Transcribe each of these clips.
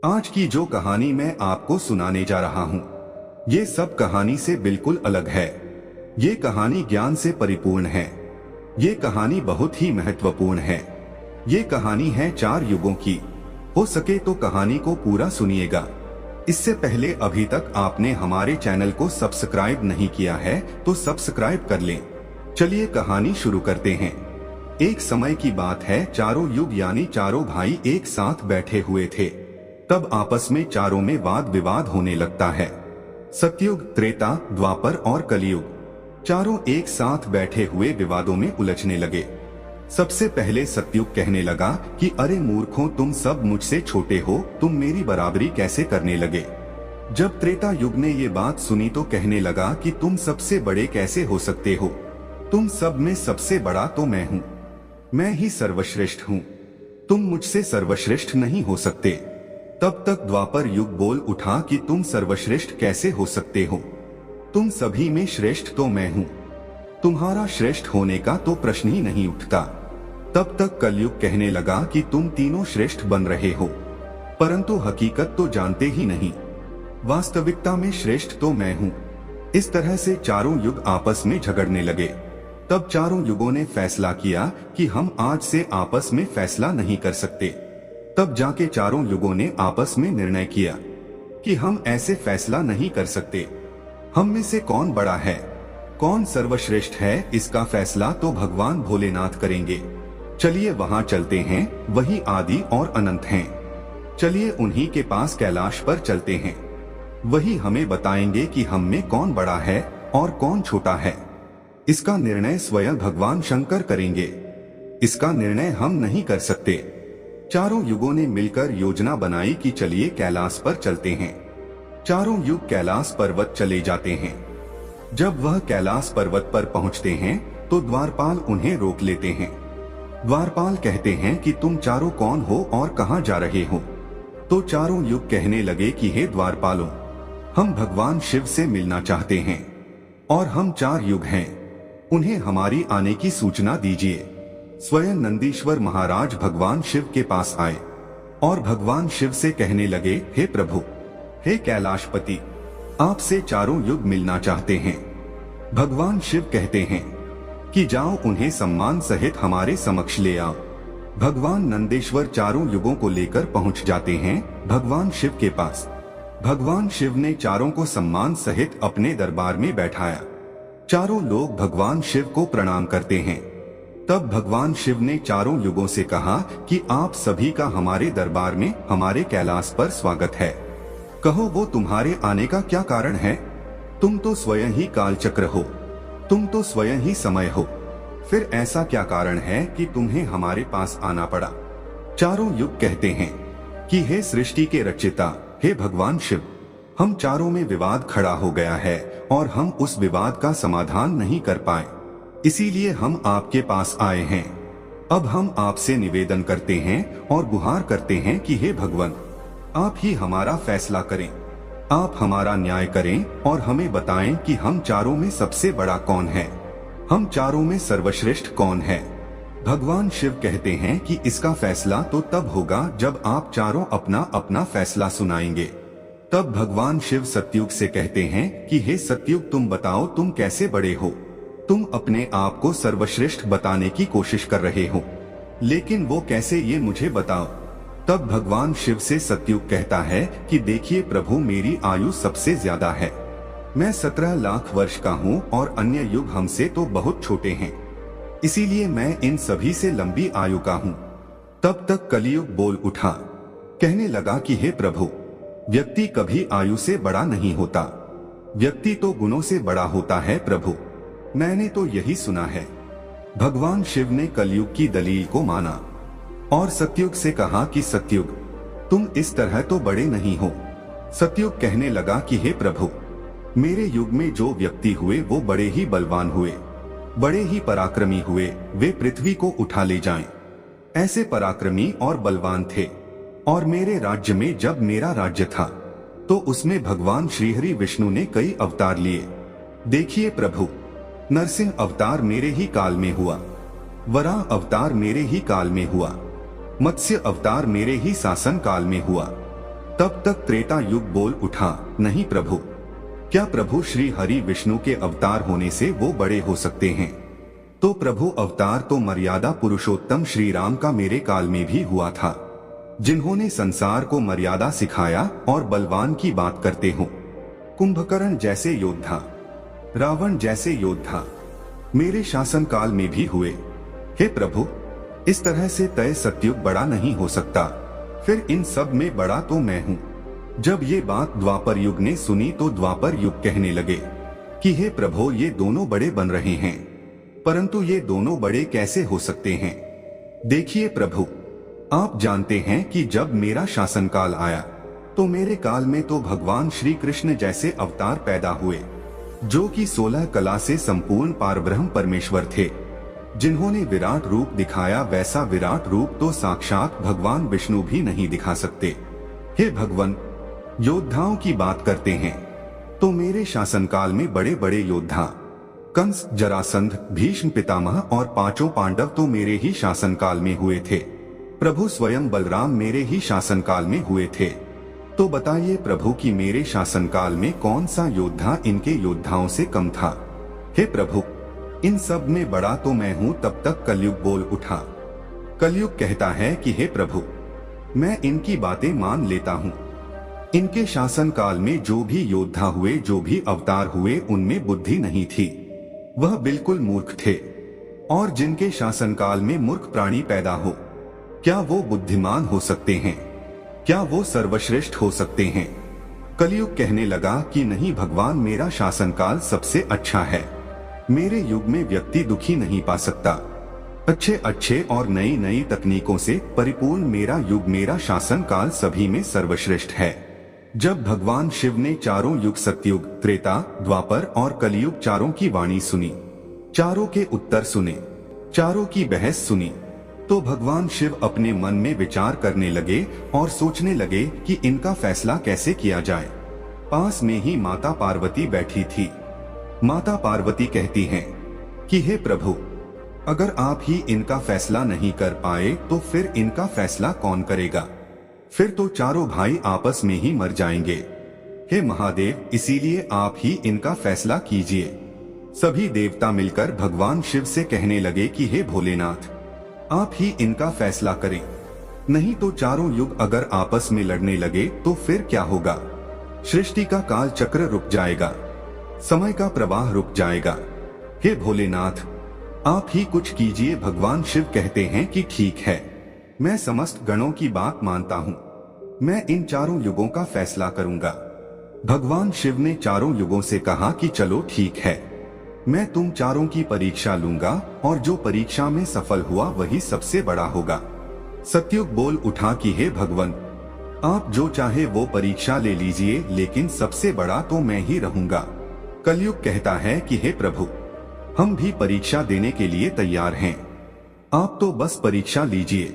आज की जो कहानी मैं आपको सुनाने जा रहा हूँ, ये सब कहानी से बिल्कुल अलग है। ये कहानी ज्ञान से परिपूर्ण है। ये कहानी बहुत ही महत्वपूर्ण है। ये कहानी है 4 युगों की। हो सके तो कहानी को पूरा सुनिएगा। इससे पहले अभी तक आपने हमारे चैनल को सब्सक्राइब नहीं किया है तो सब्सक्राइब कर लें। चलिए कहानी शुरू करते हैं। एक समय की बात है, चारों युग यानी चारों भाई एक साथ बैठे हुए थे। तब आपस में चारों में वाद विवाद होने लगता है। सतयुग, त्रेता, द्वापर और कलयुग, चारों एक साथ बैठे हुए विवादों में उलझने लगे। सबसे पहले सतयुग कहने लगा कि अरे मूर्खों, तुम सब मुझसे छोटे हो, तुम मेरी बराबरी कैसे करने लगे। जब त्रेता युग ने ये बात सुनी तो कहने लगा कि तुम सबसे बड़े कैसे हो सकते हो, तुम सब में सबसे बड़ा तो मैं हूँ, मैं ही सर्वश्रेष्ठ हूँ, तुम मुझसे सर्वश्रेष्ठ नहीं हो सकते। तब तक द्वापर युग बोल उठा कि तुम सर्वश्रेष्ठ कैसे हो सकते हो, तुम सभी में श्रेष्ठ तो मैं हूँ, तुम्हारा श्रेष्ठ होने का तो प्रश्न ही नहीं उठता। तब तक कलयुग कहने लगा कि तुम तीनों श्रेष्ठ बन रहे हो, परंतु हकीकत तो जानते ही नहीं, वास्तविकता में श्रेष्ठ तो मैं हूँ। इस तरह से चारों युग आपस में झगड़ने लगे। तब चारों युगों ने फैसला किया कि हम आज से आपस में फैसला नहीं कर सकते। तब जाके चारों युगों ने आपस में निर्णय किया कि हम ऐसे फैसला नहीं कर सकते। हम में से कौन बड़ा है, कौन सर्वश्रेष्ठ है, इसका फैसला तो भगवान भोलेनाथ करेंगे। चलिए वहां चलते हैं, वही आदि और अनंत हैं। चलिए उन्हीं के पास कैलाश पर चलते हैं, वही हमें बताएंगे कि हम में कौन बड़ा है और कौन छोटा है। इसका निर्णय स्वयं भगवान शंकर करेंगे, इसका निर्णय हम नहीं कर सकते। चारों युगों ने मिलकर योजना बनाई कि चलिए कैलाश पर चलते हैं। चारों युग कैलाश पर्वत चले जाते हैं। जब वह कैलाश पर्वत पर पहुंचते हैं तो द्वारपाल उन्हें रोक लेते हैं। द्वारपाल कहते हैं कि तुम चारों कौन हो और कहां जा रहे हो। तो चारों युग कहने लगे कि हे द्वारपालों, हम भगवान शिव से मिलना चाहते हैं और हम 4 युग हैं, उन्हें हमारी आने की सूचना दीजिए। स्वयं नंदीश्वर महाराज भगवान शिव के पास आए और भगवान शिव से कहने लगे, हे प्रभु, हे कैलाशपति, आपसे चारों युग मिलना चाहते हैं। भगवान शिव कहते हैं कि जाओ उन्हें सम्मान सहित हमारे समक्ष ले आओ। भगवान नंदेश्वर चारों युगों को लेकर पहुंच जाते हैं भगवान शिव के पास। भगवान शिव ने चारों को सम्मान सहित अपने दरबार में बैठाया। चारों लोग भगवान शिव को प्रणाम करते हैं। तब भगवान शिव ने चारों युगों से कहा कि आप सभी का हमारे दरबार में, हमारे कैलाश पर स्वागत है। कहो वो तुम्हारे आने का क्या कारण है। तुम तो स्वयं ही कालचक्र हो, तुम तो स्वयं ही समय हो, फिर ऐसा क्या कारण है कि तुम्हें हमारे पास आना पड़ा। चारों युग कहते हैं कि हे सृष्टि के रचयिता, हे भगवान शिव, हम चारों में विवाद खड़ा हो गया है और हम उस विवाद का समाधान नहीं कर पाए, इसीलिए हम आपके पास आए हैं। अब हम आपसे निवेदन करते हैं और गुहार करते हैं कि हे भगवान, आप ही हमारा फैसला करें, आप हमारा न्याय करें और हमें बताएं कि हम चारों में सबसे बड़ा कौन है, हम चारों में सर्वश्रेष्ठ कौन है। भगवान शिव कहते हैं कि इसका फैसला तो तब होगा जब आप चारों अपना अपना फैसला सुनाएंगे। तब भगवान शिव सतयुग से कहते हैं कि हे सतयुग, तुम बताओ तुम कैसे बड़े हो। तुम अपने आप को सर्वश्रेष्ठ बताने की कोशिश कर रहे हो, लेकिन वो कैसे, ये मुझे बताओ। तब भगवान शिव से सतयुग कहता है कि देखिए प्रभु, मेरी आयु सबसे ज्यादा है, मैं 17 लाख वर्ष का हूँ और अन्य युग हमसे तो बहुत छोटे हैं, इसीलिए मैं इन सभी से लंबी आयु का हूँ। तब तक कलयुग बोल उठा, कहने लगा कि हे प्रभु, व्यक्ति कभी आयु से बड़ा नहीं होता, व्यक्ति तो गुणों से बड़ा होता है प्रभु, मैंने तो यही सुना है। भगवान शिव ने कलयुग की दलील को माना और सतयुग से कहा कि सतयुग, तुम इस तरह तो बड़े नहीं हो। सतयुग कहने लगा कि हे प्रभु, मेरे युग में जो व्यक्ति हुए वो बड़े ही बलवान हुए, बड़े ही पराक्रमी हुए, वे पृथ्वी को उठा ले जाएं। ऐसे पराक्रमी और बलवान थे। और मेरे राज्य में, जब मेरा राज्य था, तो उसमें भगवान श्रीहरि विष्णु ने कई अवतार लिए। देखिए प्रभु, नरसिंह अवतार मेरे ही काल में हुआ, वराह अवतार मेरे ही काल में हुआ, मत्स्य अवतार मेरे ही शासन काल में हुआ, तब तक त्रेता युग बोल उठा, नहीं प्रभु, क्या प्रभु श्री हरि विष्णु के अवतार होने से वो बड़े हो सकते हैं? तो प्रभु अवतार तो मर्यादा पुरुषोत्तम श्री राम का मेरे काल में भी हुआ था, जिन्होंने संसार को मर्यादा सिखाया और बलवान की बात करते हो। कुंभकर्ण जैसे योद्धा, रावण जैसे योद्धा मेरे शासन काल में भी हुए। हे प्रभु, इस तरह से तय सतयुग बड़ा नहीं हो सकता, फिर इन सब में बड़ा तो मैं हूँ। जब ये बात द्वापर युग ने सुनी तो द्वापर युग कहने लगे कि हे प्रभु, ये दोनों बड़े बन रहे हैं, परंतु ये दोनों बड़े कैसे हो सकते हैं? देखिए प्रभु, आप जानते हैं कि जब मेरा शासन काल आया तो मेरे काल में तो भगवान श्री कृष्ण जैसे अवतार पैदा हुए, जो कि 16 कला से संपूर्ण पारब्रह्म परमेश्वर थे, जिन्होंने विराट रूप दिखाया। वैसा विराट रूप तो साक्षात भगवान विष्णु भी नहीं दिखा सकते। हे भगवान, योद्धाओं की बात करते हैं तो मेरे शासनकाल में बड़े बड़े योद्धा कंस, जरासंध, भीष्म पितामह और 5 पांडव तो मेरे ही शासनकाल में हुए थे। प्रभु स्वयं बलराम मेरे ही शासनकाल में हुए थे। तो बताइए प्रभु कि मेरे शासनकाल में कौन सा योद्धा इनके योद्धाओं से कम था? हे प्रभु, इन सब में बड़ा तो मैं हूँ। तब तक कलयुग बोल उठा। कलयुग कहता है कि हे प्रभु, मैं इनकी बातें मान लेता हूँ। इनके शासन काल में जो भी योद्धा हुए, जो भी अवतार हुए, उनमें बुद्धि नहीं थी, वह बिल्कुल मूर्ख थे। और जिनके शासन काल में मूर्ख प्राणी पैदा हो, क्या वो बुद्धिमान हो सकते हैं? क्या वो सर्वश्रेष्ठ हो सकते हैं? कलयुग कहने लगा कि नहीं भगवान, मेरा शासनकाल सबसे अच्छा है। मेरे युग में व्यक्ति दुखी नहीं पा सकता। अच्छे अच्छे और नई नई तकनीकों से परिपूर्ण मेरा युग, मेरा शासन काल सभी में सर्वश्रेष्ठ है। जब भगवान शिव ने चारों युग, सतयुग, त्रेता, द्वापर और कलयुग चारों की वाणी सुनी, चारों के उत्तर सुने, चारों की बहस सुनी, तो भगवान शिव अपने मन में विचार करने लगे और सोचने लगे कि इनका फैसला कैसे किया जाए। पास में ही माता पार्वती बैठी थी। माता पार्वती कहती हैं कि हे प्रभु, अगर आप ही इनका फैसला नहीं कर पाए तो फिर इनका फैसला कौन करेगा? फिर तो चारों भाई आपस में ही मर जाएंगे। हे महादेव, इसीलिए आप ही इनका फैसला कीजिए। सभी देवता मिलकर भगवान शिव से कहने लगे कि हे भोलेनाथ, आप ही इनका फैसला करें, नहीं तो चारों युग अगर आपस में लड़ने लगे तो फिर क्या होगा? सृष्टि का काल चक्र रुक जाएगा, समय का प्रवाह रुक जाएगा। हे भोलेनाथ, आप ही कुछ कीजिए। भगवान शिव कहते हैं कि ठीक है, मैं समस्त गणों की बात मानता हूँ, मैं इन चारों युगों का फैसला करूंगा। भगवान शिव ने चारों युगों से कहा कि चलो ठीक है, मैं तुम चारों की परीक्षा लूंगा और जो परीक्षा में सफल हुआ वही सबसे बड़ा होगा। सतयुग बोल उठा कि हे भगवान, आप जो चाहे वो परीक्षा ले लीजिए, लेकिन सबसे बड़ा तो मैं ही रहूंगा। कलयुग कहता है कि हे प्रभु, हम भी परीक्षा देने के लिए तैयार हैं, आप तो बस परीक्षा लीजिए।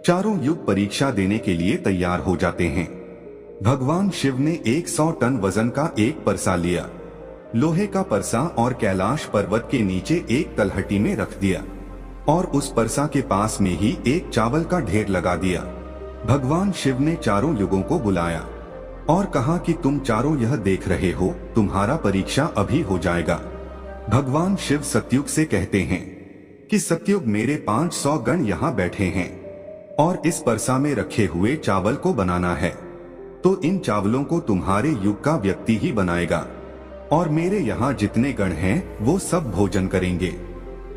चारों युग परीक्षा देने के लिए तैयार हो जाते हैं। भगवान शिव ने 100 टन वजन का एक परसा लिया, लोहे का परसा, और कैलाश पर्वत के नीचे एक तलहटी में रख दिया और उस परसा के पास में ही एक चावल का ढेर लगा दिया। भगवान शिव ने चारों युगों को बुलाया और कहा कि तुम चारों यह देख रहे हो, तुम्हारा परीक्षा अभी हो जाएगा। भगवान शिव सतयुग से कहते हैं कि सतयुग, मेरे 500 गण यहाँ बैठे हैं और इस परसा में रखे हुए चावल को बनाना है, तो इन चावलों को तुम्हारे युग का व्यक्ति ही बनाएगा और मेरे यहाँ जितने गण हैं वो सब भोजन करेंगे।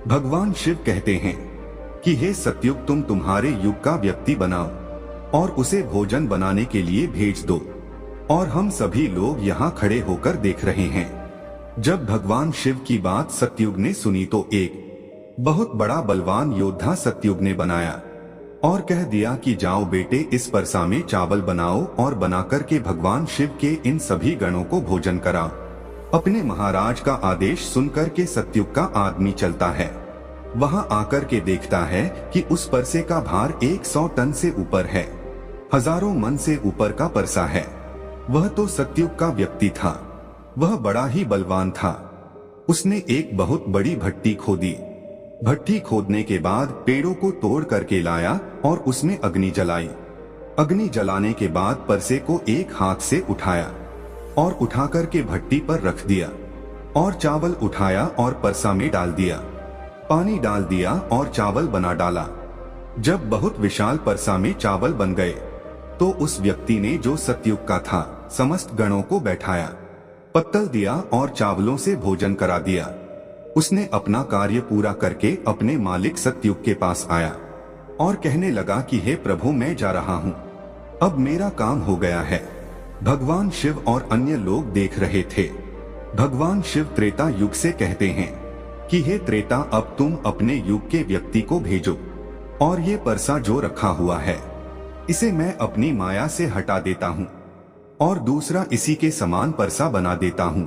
भगवान शिव कहते हैं कि हे सतयुग, तुम तुम्हारे युग का व्यक्ति बनाओ और उसे भोजन बनाने के लिए भेज दो, और हम सभी लोग यहाँ खड़े होकर देख रहे हैं। जब भगवान शिव की बात सतयुग ने सुनी तो एक बहुत बड़ा बलवान योद्धा सतयुग ने बनाया और कह दिया कि जाओ बेटे, इस परसा में चावल बनाओ और बनाकर के भगवान शिव के इन सभी गणों को भोजन कराओ। अपने महाराज का आदेश सुनकर के सतयुग का आदमी चलता है, वहां आकर के देखता है कि उस परसे का भार 100 टन से ऊपर है, हजारों मन से ऊपर का परसा है। वह तो सतयुग का व्यक्ति था, वह बड़ा ही बलवान था। उसने एक बहुत बड़ी भट्टी खोदी। भट्टी खोदने के बाद पेड़ों को तोड़ करके लाया और उसमें अग्नि जलाई अग्नि जलाने के बाद परसे को एक हाथ से उठाया और उठाकर के भट्टी पर रख दिया और चावल उठाया और परसा में डाल दिया, पानी डाल दिया और चावल बना डाला। जब बहुत विशाल परसा में चावल बन गए तो उस व्यक्ति ने जो सतयुग का था समस्त गणों को बैठाया, पत्तल दिया और चावलों से भोजन करा दिया। उसने अपना कार्य पूरा करके अपने मालिक सतयुग के पास आया और कहने लगा कि हे प्रभु, मैं जा रहा हूँ, अब मेरा काम हो गया है। भगवान शिव और अन्य लोग देख रहे थे। भगवान शिव त्रेता युग से कहते हैं कि हे त्रेता, अब तुम अपने युग के व्यक्ति को भेजो और ये परसा जो रखा हुआ है इसे मैं अपनी माया से हटा देता हूँ और दूसरा इसी के समान परसा बना देता हूँ।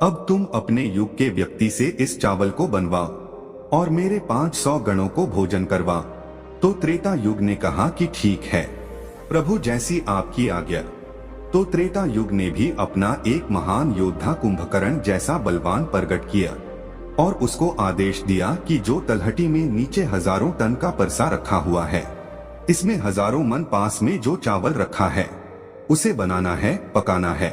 अब तुम अपने युग के व्यक्ति से इस चावल को बनवाओ और मेरे 500 गणों को भोजन करवाओ। तो त्रेता युग ने कहा कि ठीक है प्रभु, जैसी आपकी आज्ञा। तो त्रेता युग ने भी अपना एक महान योद्धा कुंभकर्ण जैसा बलवान प्रकट किया और उसको आदेश दिया कि जो तलहटी में नीचे हजारों टन का परसा रखा हुआ है, इसमें हजारों मन पास में जो चावल रखा है उसे बनाना है, पकाना है,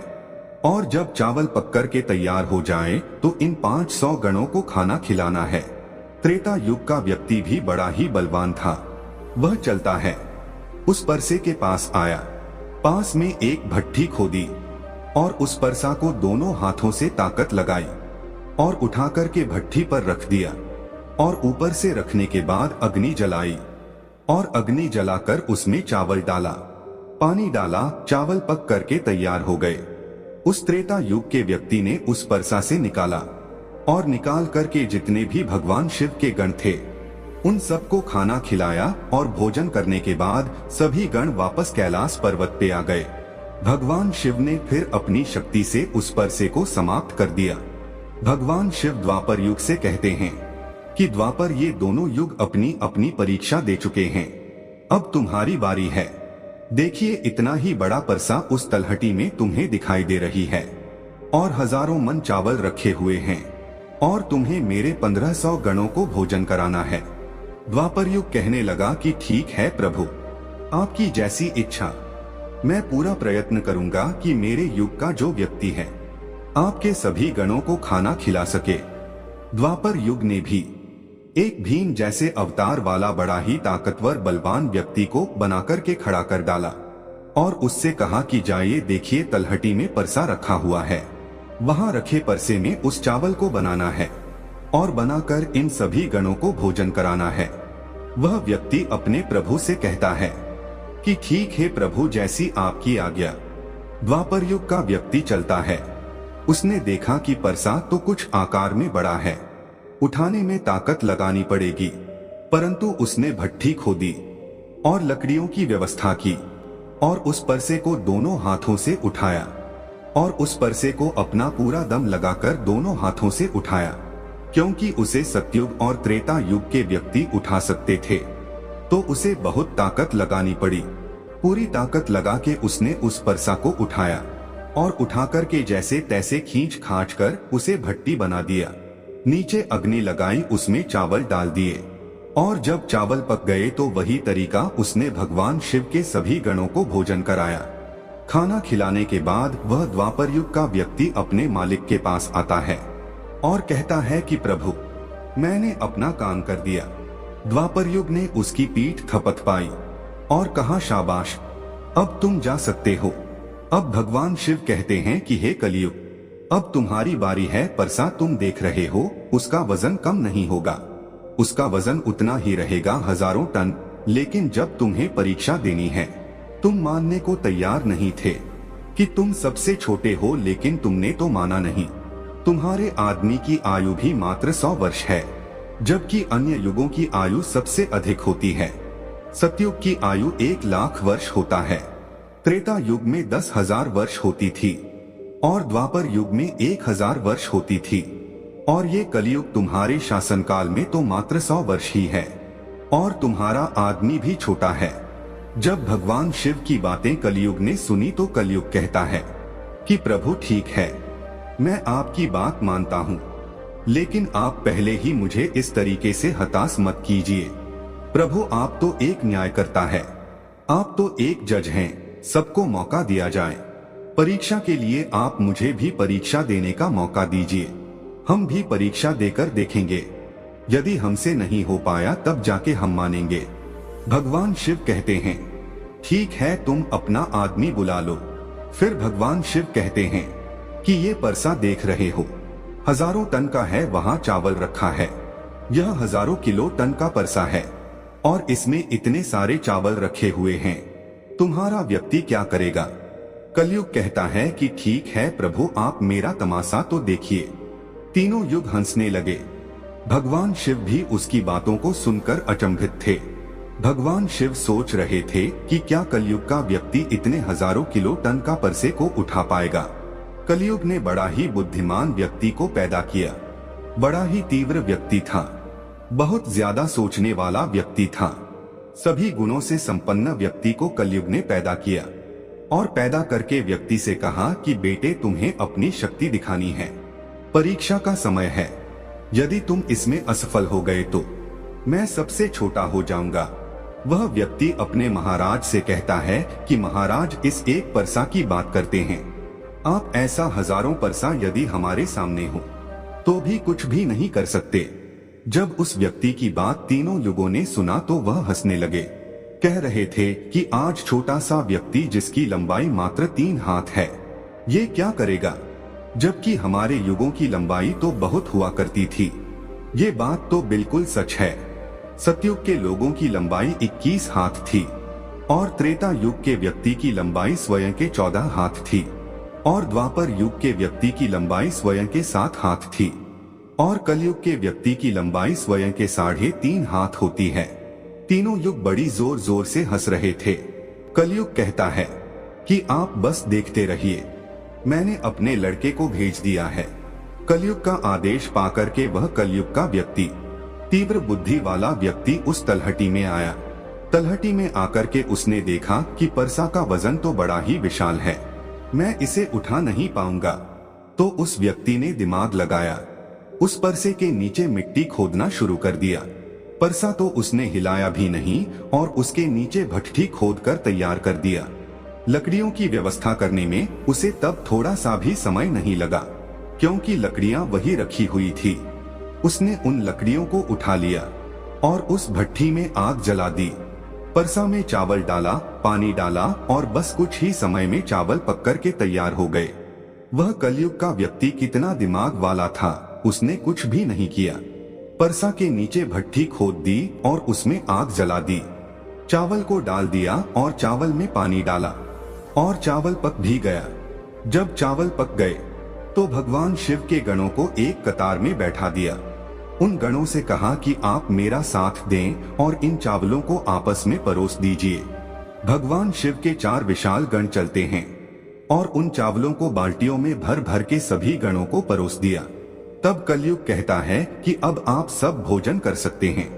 और जब चावल पककर के तैयार हो जाए तो इन 500 गणों को खाना खिलाना है। त्रेता युग का व्यक्ति भी बड़ा ही बलवान था। वह चलता है, उस परसे के पास आया, पास में एक भट्ठी खोदी और उस परसा को दोनों हाथों से ताकत लगाई और उठाकर के भट्ठी पर रख दिया और ऊपर से रखने के बाद अग्नि जलाई और अग्नि जलाकर उसमें चावल डाला, पानी डाला, चावल पक करके तैयार हो गए। उस त्रेता युग के व्यक्ति ने उस परसा से निकाला और निकाल करके जितने भी भगवान शिव के गण थे उन सबको खाना खिलाया और भोजन करने के बाद सभी गण वापस कैलाश पर्वत पे आ गए। भगवान शिव ने फिर अपनी शक्ति से उस परसे को समाप्त कर दिया। भगवान शिव द्वापर युग से कहते हैं कि द्वापर, ये दोनों युग अपनी अपनी परीक्षा दे चुके हैं, अब तुम्हारी बारी है। देखिए, इतना ही बड़ा परसा उस तलहटी में तुम्हें दिखाई दे रही है और हजारों मन चावल रखे हुए हैं और तुम्हें मेरे 1500 गणों को भोजन कराना है। द्वापर युग कहने लगा कि ठीक है प्रभु, आपकी जैसी इच्छा। मैं पूरा प्रयत्न करूंगा कि मेरे युग का जो व्यक्ति है आपके सभी गणों को खाना खिला सके। द्वापर युग ने भी एक भीम जैसे अवतार वाला बड़ा ही ताकतवर बलवान व्यक्ति को बनाकर के खड़ा कर डाला और उससे कहा कि जाइए, देखिए तलहटी में परसा रखा हुआ है, वहां रखे परसे में उस चावल को बनाना है और बनाकर इन सभी गणों को भोजन कराना है। वह व्यक्ति अपने प्रभु से कहता है कि ठीक है प्रभु, जैसी आपकी आज्ञा। द्वापर युग का व्यक्ति चलता है, उसने देखा कि परसा तो कुछ आकार में बड़ा है, उठाने में ताकत लगानी पड़ेगी, परंतु उसने भट्ठी खोदी और लकड़ियों की व्यवस्था की और उस परसे को दोनों हाथों से उठाया और उस परसे को अपना पूरा दम लगाकर दोनों हाथों से उठाया, क्योंकि उसे सतयुग और त्रेता युग के व्यक्ति उठा सकते थे, तो उसे बहुत ताकत लगानी पड़ी। पूरी ताकत लगा के उसने उस परसा को उठाया और उठाकर के जैसे तैसे खींच खाच कर उसे भट्टी बना दिया। नीचे अग्नि लगाई, उसमें चावल डाल दिए और जब चावल पक गए तो वही तरीका उसने भगवान शिव के सभी गणों को भोजन कराया। खाना खिलाने के बाद वह द्वापर युग का व्यक्ति अपने मालिक के पास आता है और कहता है कि प्रभु, मैंने अपना काम कर दिया। द्वापर युग ने उसकी पीठ थपथपाई और कहा, शाबाश, अब तुम जा सकते हो। अब भगवान शिव कहते हैं कि हे कलियुग, अब तुम्हारी बारी है। परसा तुम देख रहे हो, उसका वजन कम नहीं होगा, उसका वजन उतना ही रहेगा, हजारों टन। लेकिन जब तुम्हें परीक्षा देनी है, तुम मानने को तैयार नहीं थे कि तुम सबसे छोटे हो, लेकिन तुमने तो माना नहीं। तुम्हारे आदमी की आयु भी मात्र 100 वर्ष है, जबकि अन्य युगों की आयु सबसे अधिक होती है। सतयुग की आयु 1 लाख वर्ष होता है, त्रेता युग में 10,000 वर्ष होती थी और द्वापर युग में 1000 वर्ष होती थी, और ये कलयुग तुम्हारे शासनकाल में तो मात्र 100 वर्ष ही है और तुम्हारा आदमी भी छोटा है। जब भगवान शिव की बातें कलयुग ने सुनी तो कलयुग कहता है कि प्रभु ठीक है, मैं आपकी बात मानता हूँ, लेकिन आप पहले ही मुझे इस तरीके से हताश मत कीजिए। प्रभु, आप तो एक न्यायकर्ता है, आप तो एक जज हैं, सबको मौका दिया जाए। परीक्षा के लिए आप मुझे भी परीक्षा देने का मौका दीजिए। हम भी परीक्षा देकर देखेंगे। यदि हमसे नहीं हो पाया तब जाके हम मानेंगे। भगवान शिव कहते हैं, ठीक है, तुम अपना आदमी बुला लो। फिर भगवान शिव कहते हैं कि ये परसा देख रहे हो, हजारों टन का है, वहां चावल रखा है। यह हजारों किलो टन का परसा है और इसमें इतने सारे चावल रखे हुए हैं। तुम्हारा व्यक्ति क्या करेगा? कलयुग कहता है कि ठीक है प्रभु, आप मेरा तमाशा तो देखिए। तीनों युग हंसने लगे। भगवान शिव भी उसकी बातों को सुनकर अचंभित थे। भगवान शिव सोच रहे थे कि क्या कलयुग का व्यक्ति इतने हजारों किलो टन का परसे को उठा पाएगा। कलयुग ने बड़ा ही बुद्धिमान व्यक्ति को पैदा किया। बड़ा ही तीव्र व्यक्ति था, बहुत ज्यादा सोचने वाला व्यक्ति था। सभी गुणों से संपन्न व्यक्ति को कलयुग ने पैदा किया और पैदा करके व्यक्ति से कहा कि बेटे, तुम्हें अपनी शक्ति दिखानी है। परीक्षा का समय है। यदि तुम इसमें असफल हो गए तो मैं सबसे छोटा हो जाऊंगा। वह व्यक्ति अपने महाराज से कहता है कि महाराज, इस एक परसा की बात करते हैं। आप ऐसा हजारों परसा यदि हमारे सामने हो तो भी कुछ भी नहीं कर सकते। जब उस व्यक्ति की बात तीनों युगों ने सुना तो वह हंसने लगे। कह रहे थे कि आज छोटा सा व्यक्ति जिसकी लंबाई मात्र 3 हाथ है, ये क्या करेगा, जबकि हमारे युगों की लंबाई तो बहुत हुआ करती थी। ये बात तो बिल्कुल सच है। सतयुग के लोगों की लंबाई 21 हाथ थी और त्रेता युग के व्यक्ति की लंबाई स्वयं के 14 हाथ थी और द्वापर युग के व्यक्ति की लंबाई स्वयं के 7 हाथ थी और कलयुग के व्यक्ति की लंबाई स्वयं के 3.5 हाथ होती है। तीनों युग बड़ी जोर जोर से हंस रहे थे। कलयुग कहता है कि आप बस देखते रहिए, मैंने अपने लड़के को भेज दिया है। कलयुग का आदेश पाकर के वह कलयुग का व्यक्ति, तीव्र बुद्धि वाला व्यक्ति उस तलहटी में आया। तलहटी में आकर के उसने देखा कि परसा का वजन तो बड़ा ही विशाल है, मैं इसे उठा नहीं पाऊंगा। तो उस व्यक्ति ने दिमाग लगाया, उस परसे के नीचे मिट्टी खोदना शुरू कर दिया। परसा तो उसने हिलाया भी नहीं और उसके नीचे भट्ठी खोदकर तैयार कर दिया। लकड़ियों की व्यवस्था करने में उसे तब थोड़ा सा भी समय नहीं लगा, क्योंकि लकड़ियां वही रखी हुई थी। उसने उन लकड़ियों को उठा लिया और उस भट्ठी में आग जला दी। परसा में चावल डाला, पानी डाला और बस कुछ ही समय में चावल पककर के तैयार हो गए। वह कलयुग का व्यक्ति कितना दिमाग वाला था, उसने कुछ भी नहीं किया। परसा के नीचे भट्ठी खोद दी और उसमें आग जला दी। चावल को डाल दिया और चावल में पानी डाला और चावल पक भी गया। जब चावल पक गए तो भगवान शिव के गणों को एक कतार में बैठा दिया। उन गणों से कहा कि आप मेरा साथ दें और इन चावलों को आपस में परोस दीजिए। भगवान शिव के 4 विशाल गण चलते हैं और उन चावलों को बाल्टियों में भर भर के सभी गणों को परोस दिया। तब कलयुग कहता है कि अब आप सब भोजन कर सकते हैं।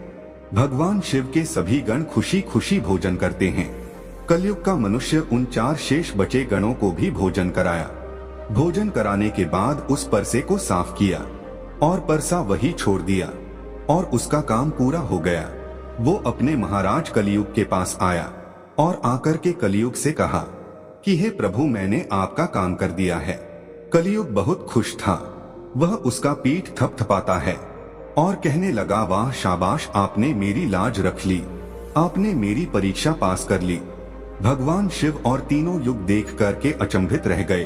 भगवान शिव के सभी गण खुशी खुशी भोजन करते हैं। कलयुग का मनुष्य उन 4 शेष बचे गणों को भी भोजन कराया। भोजन कराने के बाद उस परसे को साफ किया और परसा वही छोड़ दिया और उसका काम पूरा हो गया। वो अपने महाराज कलयुग के पास आया और आकर के कलयुग से कहा कि हे प्रभु, मैंने आपका काम कर दिया है। कलयुग बहुत खुश था। वह उसका पीठ थपथपाता है और कहने लगा, वाह शाबाश, आपने मेरी लाज रख ली, आपने मेरी परीक्षा पास कर ली। भगवान शिव और तीनों युग देख करके अचंभित रह गए।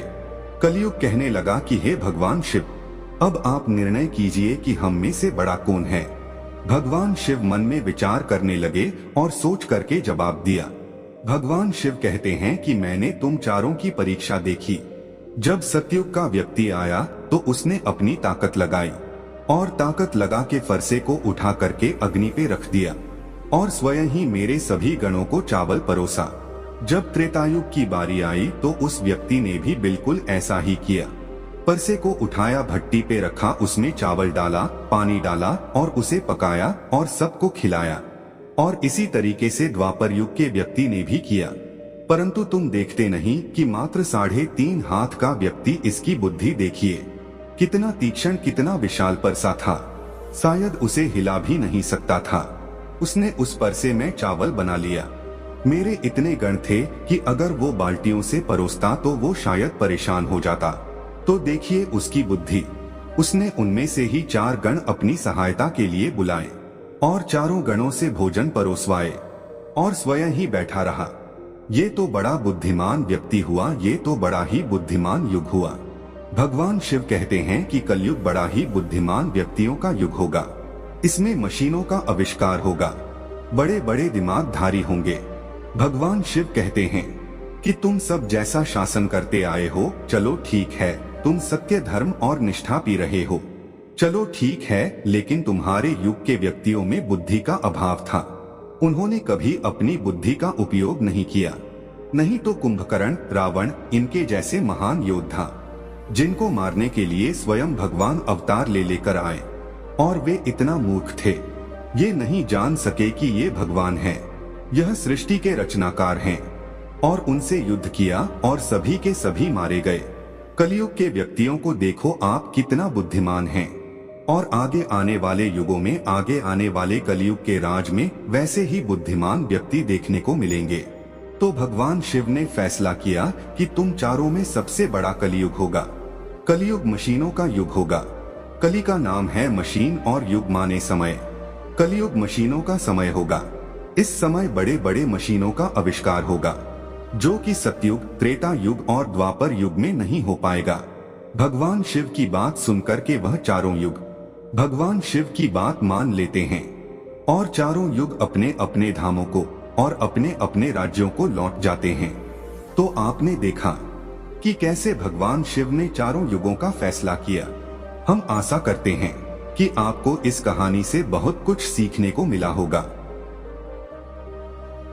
कलयुग कहने लगा कि हे भगवान शिव, अब आप निर्णय कीजिए कि हम में से बड़ा कौन है। भगवान शिव मन में विचार करने लगे और सोच करके जवाब दिया। भगवान शिव कहते हैं कि मैंने तुम चारों की परीक्षा देखी। जब सतयुग का व्यक्ति आया तो उसने अपनी ताकत लगाई और ताकत लगा के फरसे को उठा करके अग्नि पे रख दिया और स्वयं ही मेरे सभी गणों को चावल परोसा। जब त्रेतायुग की बारी आई तो उस व्यक्ति ने भी बिल्कुल ऐसा ही किया। परसे को उठाया, भट्टी पे रखा, उसमें चावल डाला, पानी डाला और उसे पकाया और सबको खिलाया। और इसी तरीके से द्वापर युग के व्यक्ति ने भी किया। परंतु तुम देखते नहीं कि मात्र 3.5 हाथ का व्यक्ति, इसकी बुद्धि देखिए, कितना तीक्ष्ण, कितना विशाल परसा था, शायद उसे हिला भी नहीं सकता था। उसने उस परसे में चावल बना लिया मेरे इतने गण थे कि अगर वो बाल्टियों से परोसता तो वो शायद परेशान हो जाता। तो देखिए उसकी बुद्धि। उसने उनमें से ही 4 गण अपनी सहायता के लिए बुलाए और चारों गणों से भोजन परोसवाए और स्वयं ही बैठा रहा। ये तो बड़ा बुद्धिमान व्यक्ति हुआ, ये तो बड़ा ही बुद्धिमान युग हुआ। भगवान शिव कहते हैं कि कलयुग बड़ा ही बुद्धिमान व्यक्तियों का युग होगा। इसमें मशीनों का आविष्कार होगा, बड़े बड़े दिमागधारी होंगे। भगवान शिव कहते हैं कि तुम सब जैसा शासन करते आए हो, चलो ठीक है, तुम सत्य धर्म और निष्ठा पी रहे हो, चलो ठीक है, लेकिन तुम्हारे युग के व्यक्तियों में बुद्धि का अभाव था। उन्होंने कभी अपनी बुद्धि का उपयोग नहीं किया। नहीं तो कुंभकर्ण, रावण, इनके जैसे महान योद्धा जिनको मारने के लिए स्वयं भगवान अवतार ले लेकर आए, और वे इतना मूर्ख थे, ये नहीं जान सके कि ये भगवान हैं, यह सृष्टि के रचनाकार हैं, और उनसे युद्ध किया और सभी के सभी मारे गए। कलयुग के व्यक्तियों को देखो आप कितना बुद्धिमान हैं, और आगे आने वाले युगों में, आगे आने वाले कलयुग के राज में वैसे ही बुद्धिमान व्यक्ति देखने को मिलेंगे। तो भगवान शिव ने फैसला किया कि तुम चारों में सबसे बड़ा कलयुग होगा। कलयुग मशीनों का युग होगा। कली का नाम है मशीन और युग माने समय। कलयुग मशीनों का समय होगा। इस समय बड़े बड़े मशीनों का आविष्कार होगा, जो कि सतयुग, त्रेता युग और द्वापर युग में नहीं हो पाएगा। भगवान शिव की बात सुनकर के वह चारों युग भगवान शिव की बात मान लेते हैं और चारों युग अपने अपने धामों को और अपने अपने राज्यों को लौट जाते हैं। तो आपने देखा कि कैसे भगवान शिव ने चारों युगों का फैसला किया। हम आशा करते हैं कि आपको इस कहानी से बहुत कुछ सीखने को मिला होगा।